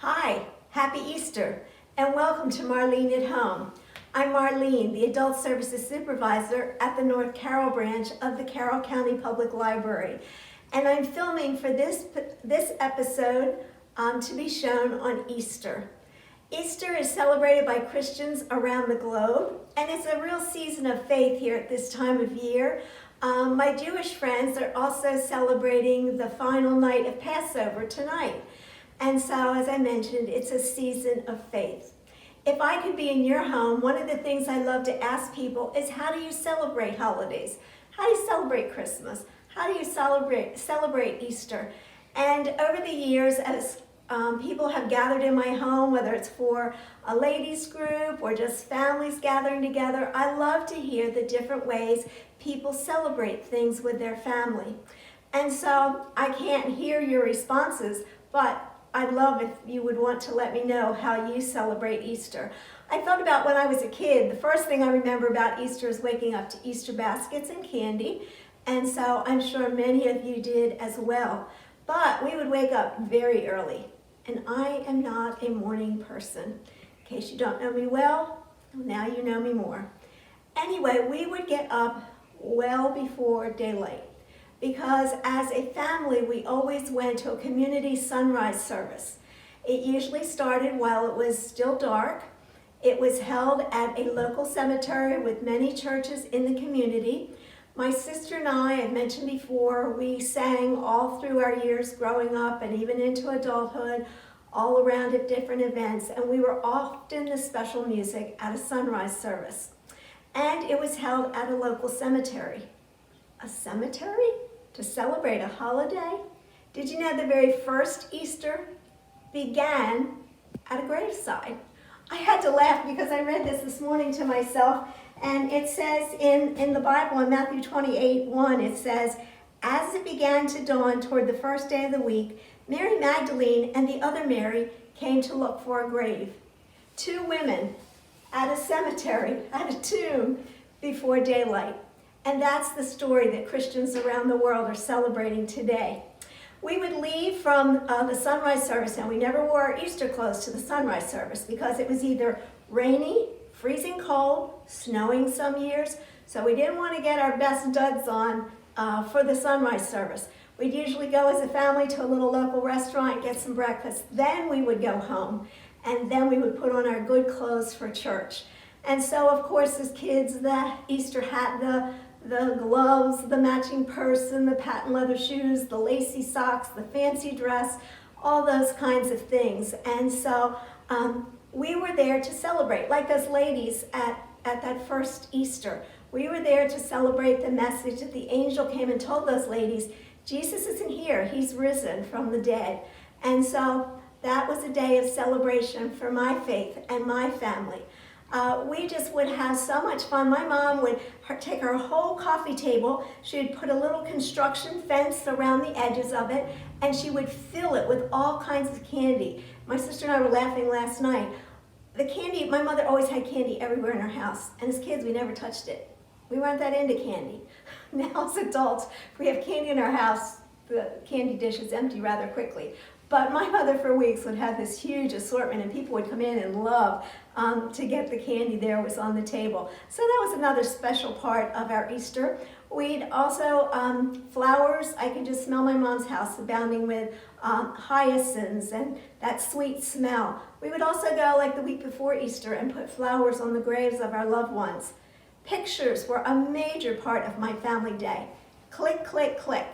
Hi, happy Easter, and welcome to Marlene at Home. I'm Marlene, the Adult Services Supervisor at the North Carroll branch of the Carroll County Public Library. And I'm filming for this episode to be shown on Easter. Easter is celebrated by Christians around the globe, and it's a real season of faith here at this time of year. My Jewish friends are also celebrating the final night of Passover tonight. And so, as I mentioned, it's a season of faith. If I could be in your home, one of the things I love to ask people is, how do you celebrate holidays? How do you celebrate Christmas? How do you celebrate Easter? And over the years, as people have gathered in my home, whether it's for a ladies group or just families gathering together, I love to hear the different ways people celebrate things with their family. And so I can't hear your responses, but I'd love if you would want to let me know how you celebrate Easter. I thought about when I was a kid, the first thing I remember about Easter is waking up to Easter baskets and candy, and so I'm sure many of you did as well. But we would wake up very early, and I am not a morning person. In case you don't know me well, now you know me more. Anyway, we would get up well before daylight, because as a family, we always went to a community sunrise service. It usually started while it was still dark. It was held at a local cemetery with many churches in the community. My sister and I've mentioned before, we sang all through our years growing up and even into adulthood, all around at different events, and we were often the special music at a sunrise service. And it was held at a local cemetery. A cemetery? To celebrate a holiday? Did you know the very first Easter began at a graveside? I had to laugh because I read this morning to myself, and it says in the Bible, in Matthew 28:1, it says, "As it began to dawn toward the first day of the week, Mary Magdalene and the other Mary came to look for a grave." Two women at a cemetery, at a tomb, before daylight. And that's the story that Christians around the world are celebrating today. We would leave from the sunrise service, and we never wore our Easter clothes to the sunrise service because it was either rainy, freezing cold, snowing some years, so we didn't want to get our best duds on for the sunrise service. We'd usually go as a family to a little local restaurant, get some breakfast, then we would go home, and then we would put on our good clothes for church. And so, of course, as kids, the Easter hat, the gloves, the matching purse, and the patent leather shoes, the lacy socks, the fancy dress, all those kinds of things. And so we were there to celebrate, like those ladies at that first Easter. We were there to celebrate the message that the angel came and told those ladies, Jesus isn't here, he's risen from the dead. And so that was a day of celebration for my faith and my family. We just would have so much fun. My mom would take her whole coffee table, she would put a little construction fence around the edges of it, and she would fill it with all kinds of candy. My sister and I were laughing last night. The candy, my mother always had candy everywhere in her house, and as kids we never touched it. We weren't that into candy. Now as adults, if we have candy in our house, the candy dish is empty rather quickly. But my mother for weeks would have this huge assortment, and people would come in and love to get the candy there was on the table. So that was another special part of our Easter. We'd also, flowers, I could just smell my mom's house abounding with hyacinths and that sweet smell. We would also go like the week before Easter and put flowers on the graves of our loved ones. Pictures were a major part of my family day. Click, click, click.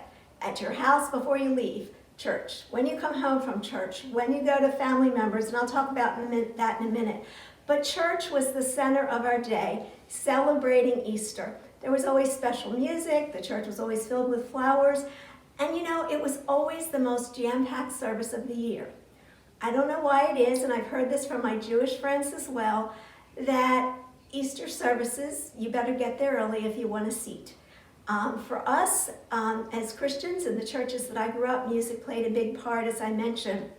At your house before you leave. Church, when you come home from church, when you go to family members, and I'll talk about that in a minute. But church was the center of our day, celebrating Easter. There was always special music, the church was always filled with flowers, and you know, it was always the most jam-packed service of the year. I don't know why it is, and I've heard this from my Jewish friends as well, that Easter services, you better get there early if you want a seat. For us, as Christians in the churches that I grew up, music played a big part, as I mentioned.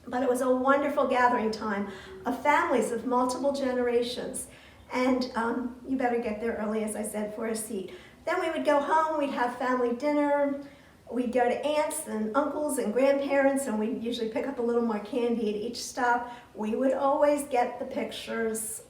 But it was a wonderful gathering time of families of multiple generations. And you better get there early, as I said, for a seat. Then we would go home, we'd have family dinner. We'd go to aunts and uncles and grandparents, and we'd usually pick up a little more candy at each stop. We would always get the pictures,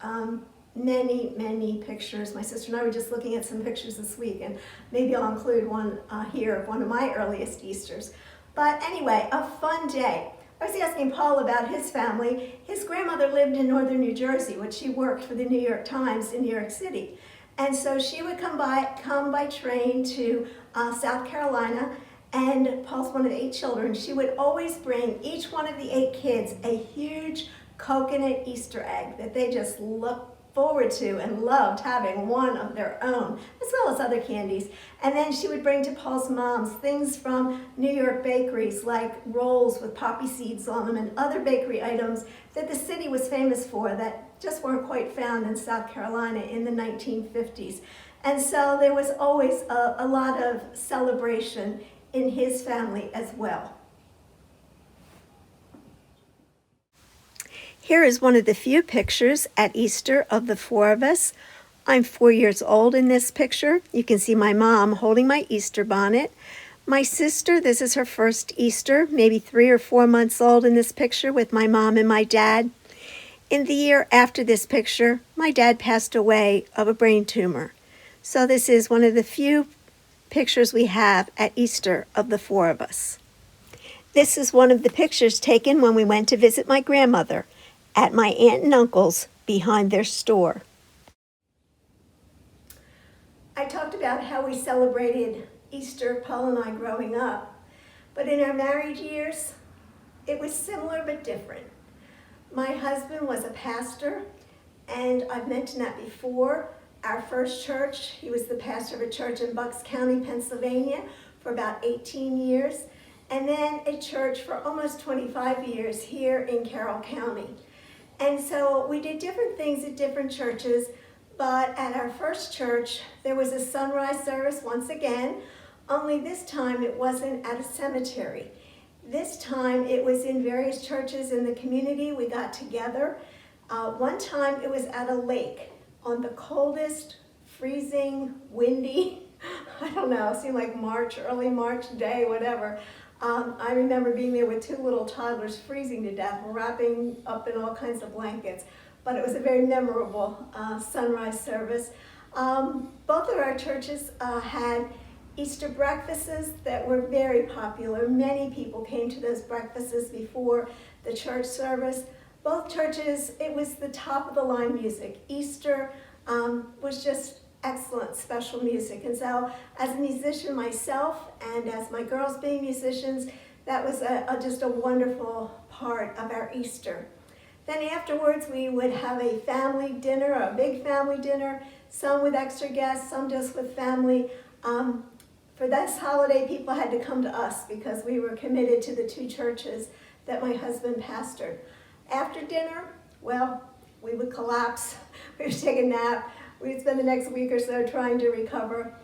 many, many pictures. My sister and I were just looking at some pictures this week, and maybe I'll include one here of one of my earliest Easters. But anyway, a fun day. I was asking Paul about his family. His grandmother lived in northern New Jersey, which she worked for the New York Times in New York City. And so she would come by train to South Carolina, and Paul's one of 8 children. She would always bring each one of the 8 kids a huge coconut Easter egg that they just looked forward to and loved having one of their own, as well as other candies. And then she would bring to Paul's moms things from New York bakeries like rolls with poppy seeds on them and other bakery items that the city was famous for that just weren't quite found in South Carolina in the 1950s. And so there was always a lot of celebration in his family as well. Here is one of the few pictures at Easter of the 4 of us. I'm 4 years old in this picture. You can see my mom holding my Easter bonnet. My sister, this is her first Easter, maybe 3 or 4 months old in this picture with my mom and my dad. In the year after this picture, my dad passed away of a brain tumor. So this is one of the few pictures we have at Easter of the 4 of us. This is one of the pictures taken when we went to visit my grandmother at my aunt and uncle's behind their store. I talked about how we celebrated Easter, Paul and I, growing up. But in our married years, it was similar but different. My husband was a pastor, and I've mentioned that before. Our first church, he was the pastor of a church in Bucks County, Pennsylvania for about 18 years, and then a church for almost 25 years here in Carroll County. And so we did different things at different churches, but at our first church, there was a sunrise service once again, only this time it wasn't at a cemetery. This time it was in various churches in the community. We got together. One time it was at a lake on the coldest, freezing, windy, I don't know, it seemed like March, early March day, whatever. I remember being there with 2 little toddlers freezing to death, wrapping up in all kinds of blankets. But it was a very memorable sunrise service. Both of our churches had Easter breakfasts that were very popular. Many people came to those breakfasts before the church service. Both churches, it was the top of the line music. Easter was just excellent, special music. And so as a musician myself and as my girls being musicians, that was just a wonderful part of our Easter. Then afterwards we would have a family dinner, a big family dinner, some with extra guests, some just with family. For this holiday, people had to come to us because we were committed to the 2 churches that my husband pastored. After dinner, well, we would collapse, we would take a nap, we would spend the next week or so trying to recover.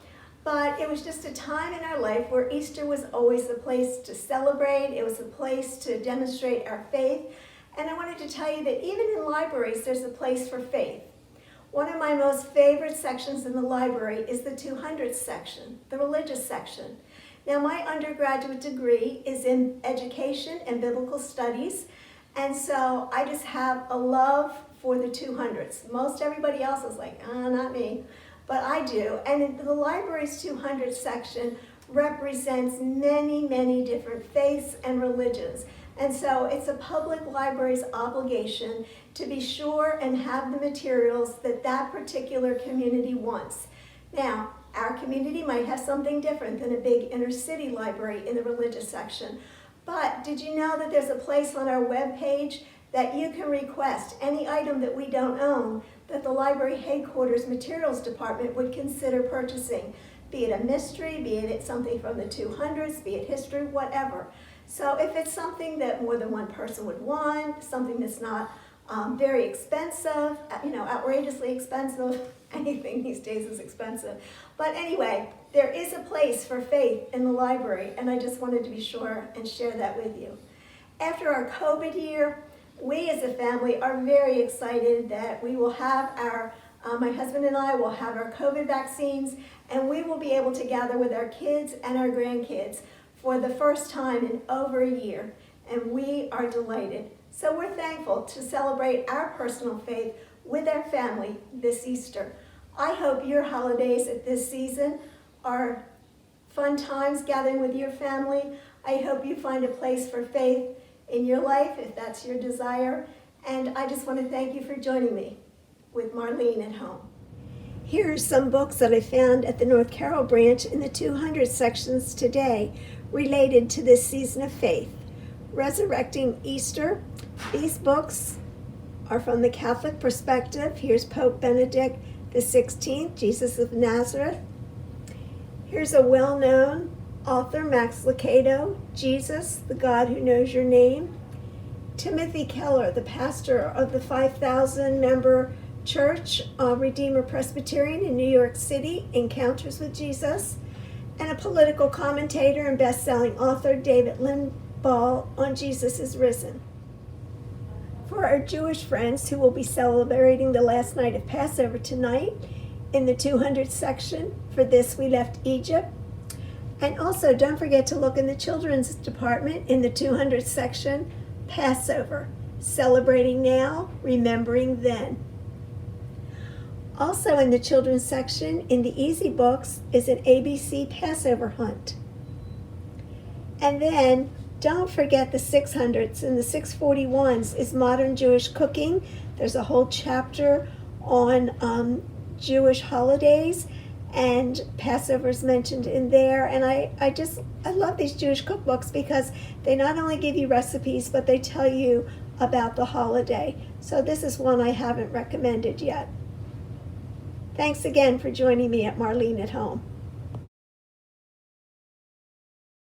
But it was just a time in our life where Easter was always a place to celebrate, it was a place to demonstrate our faith. And I wanted to tell you that even in libraries, there's a place for faith. One of my most favorite sections in the library is the 200s section, the religious section. Now, my undergraduate degree is in education and biblical studies, and so I just have a love for the 200s. Most everybody else is like, not me, but I do. And the library's 200s section represents many, many different faiths and religions. And so it's a public library's obligation to be sure and have the materials that that particular community wants. Now, our community might have something different than a big inner city library in the religious section. But did you know that there's a place on our webpage that you can request any item that we don't own that the library headquarters materials department would consider purchasing? Be it a mystery, be it something from the 200s, be it history, whatever. So if it's something that more than one person would want, something that's not very expensive, outrageously expensive, anything these days is expensive. But anyway, there is a place for faith in the library, and I just wanted to be sure and share that with you. After our COVID year, we as a family are very excited that we will have my husband and I will have our COVID vaccines, and we will be able to gather with our kids and our grandkids for the first time in over a year, and we are delighted. So we're thankful to celebrate our personal faith with our family this Easter. I hope your holidays at this season are fun times gathering with your family. I hope you find a place for faith in your life if that's your desire. And I just want to thank you for joining me with Marlene at Home. Here are some books that I found at the North Carroll branch in the 200 sections today related to this season of faith. Resurrecting Easter. These books are from the Catholic perspective. Here's Pope Benedict XVI, Jesus of Nazareth. Here's a well-known author, Max Lucado, Jesus, the God Who Knows Your Name. Timothy Keller, the pastor of the 5,000-member church, Redeemer Presbyterian in New York City, Encounters with Jesus. And a political commentator and best-selling author, David Limbaugh, on Jesus is Risen. For our Jewish friends who will be celebrating the last night of Passover tonight, in the 200 section, For This We Left Egypt. And also, don't forget to look in the children's department in the 200 section, Passover, Celebrating Now, Remembering Then. Also in the children's section, in the easy books, is an ABC Passover hunt. And then, don't forget the 600s and the 641s is Modern Jewish Cooking. There's a whole chapter on Jewish holidays, and Passover is mentioned in there. And I love these Jewish cookbooks because they not only give you recipes, but they tell you about the holiday. So this is one I haven't recommended yet. Thanks again for joining me at Marlene at Home.